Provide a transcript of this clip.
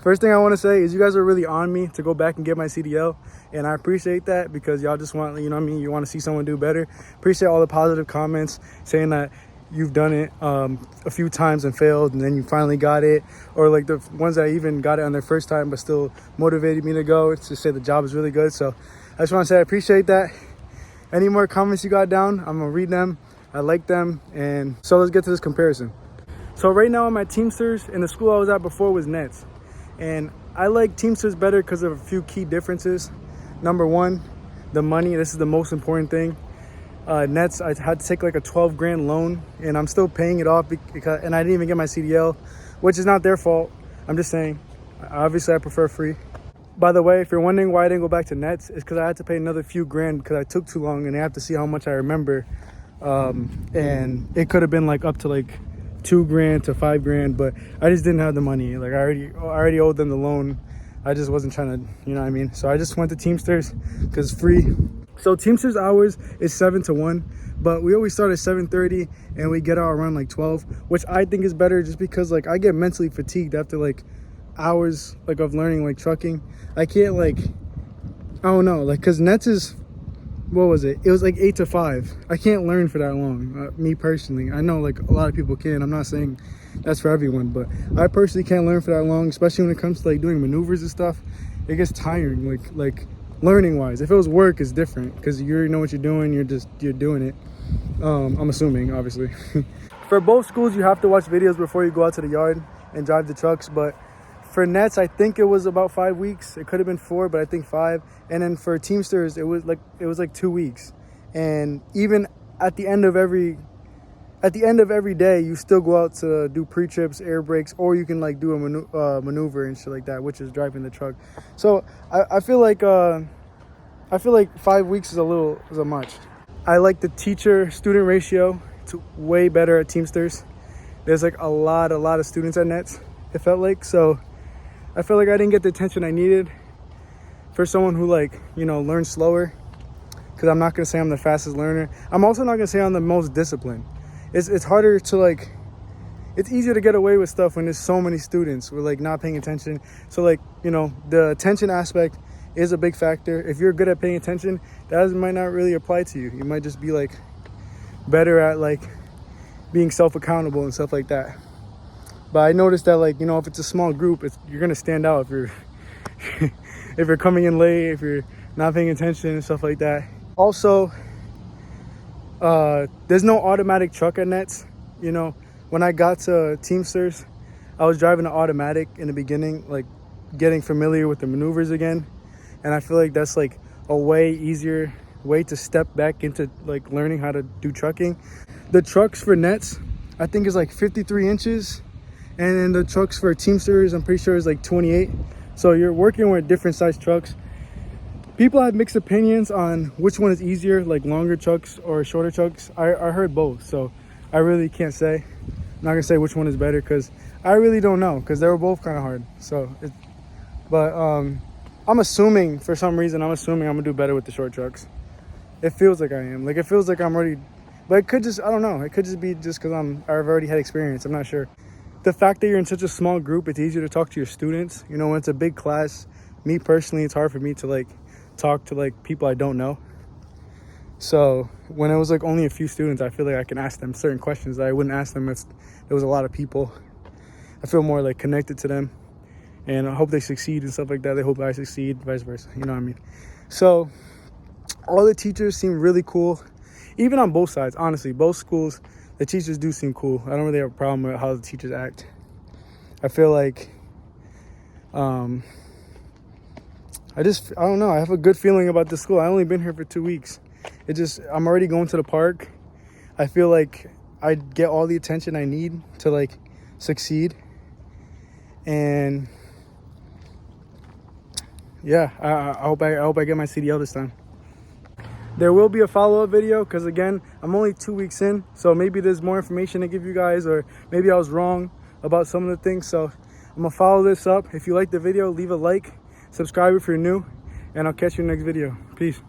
First thing I want to say is you guys are really on me to go back and get my CDL, and I appreciate that because y'all just want, you know what I mean, you want to see someone do better. Appreciate all the positive comments saying that you've done it a few times and failed and then you finally got it, or like the ones that even got it on their first time but still motivated me to go. It's to say the job is really good. So I just want to say I appreciate that. Any more comments you got down, I'm gonna read them. I like them. And so let's get to this comparison. So right now I'm at Teamsters, and the school I was at before was NETTTS, and I like Teamsters better because of a few key differences. Number one, the money. This is the most important thing. NETTTS, I had to take like a 12 grand loan, and I'm still paying it off because, and I didn't even get my CDL, which is not their fault. I'm just saying, obviously I prefer free. By the way, if you're wondering why I didn't go back to NETTTS, it's because I had to pay another few grand because I took too long, and they have to see how much I remember. And it could have been like up to like 2 grand to 5 grand, but I just didn't have the money. Like I already owed them the loan. I just wasn't trying to, you know what I mean? So I just went to Teamsters because it's free. So Teamsters hours is 7 to 1, but we always start at 7:30 and we get out around like 12, which I think is better just because like I get mentally fatigued after like hours like of learning like trucking. I can't like, I don't know, like because NETTTS is, what was it? It was like 8 to 5. I can't learn for that long, me personally. I know like a lot of people can. I'm not saying that's for everyone, but I personally can't learn for that long, especially when it comes to like doing maneuvers and stuff. It gets tiring, like learning wise. If it was work, it's different because you already know what you're doing. You're doing it. I'm assuming, obviously. For both schools, you have to watch videos before you go out to the yard and drive the trucks. But for NETTTS, I think it was about 5 weeks. It could have been 4, but I think 5. And then for Teamsters, it was like 2 weeks. And even at the end of every day, you still go out to do pre-trips, air brakes, or you can like do a maneuver and shit like that, which is driving the truck. So I feel like 5 weeks is a much. I like the teacher-student ratio. It's way better at Teamsters. There's like a lot of students at NETTTS, it felt like. So I felt like I didn't get the attention I needed for someone who like, you know, learns slower, because I'm not gonna say I'm the fastest learner. I'm also not gonna say I'm the most disciplined. It's harder to like, it's easier to get away with stuff when there's so many students. We're like not paying attention. So like, you know, the attention aspect is a big factor. If you're good at paying attention, that might not really apply to you. You might just be like better at like being self-accountable and stuff like that. But I noticed that like, you know, if it's a small group, you're gonna stand out if you're if you're coming in late, if you're not paying attention and stuff like that. Also, there's no automatic truck at NETTTS. You know, when I got to Teamsters, I was driving an automatic in the beginning, like getting familiar with the maneuvers again. And I feel like that's like a way easier way to step back into like learning how to do trucking. The trucks for NETTTS, I think is like 53 inches. And then the trucks for Teamsters, I'm pretty sure is like 28. So you're working with different size trucks. People have mixed opinions on which one is easier, like longer trucks or shorter trucks. I heard both, so I really can't say. I'm not gonna say which one is better because I really don't know, because they were both kind of hard. So, I'm assuming, for some reason, I'm gonna do better with the short trucks. It feels like I am. Like it feels like I'm ready, but it could just, I don't know. It could just be just because I've already had experience. I'm not sure. The fact that you're in such a small group, it's easier to talk to your students. You know, when it's a big class, me personally, it's hard for me to like talk to like people I don't know. So when it was like only a few students, I feel like I can ask them certain questions that I wouldn't ask them if there was a lot of people. I feel more like connected to them, and I hope they succeed and stuff like that. They hope I succeed, vice versa. You know what I mean? So all the teachers seem really cool, even on both sides. Honestly, both schools, the teachers do seem cool. I don't really have a problem with how the teachers act. I feel like, I don't know. I have a good feeling about this school. I've only been here for 2 weeks. I'm already going to the park. I feel like I get all the attention I need to like succeed. And yeah, I hope I get my CDL this time. There will be a follow-up video because again, I'm only 2 weeks in, so maybe there's more information to give you guys, or maybe I was wrong about some of the things. So I'm gonna follow this up. If you like the video, leave a like, subscribe if you're new, and I'll catch you in the next video. Peace.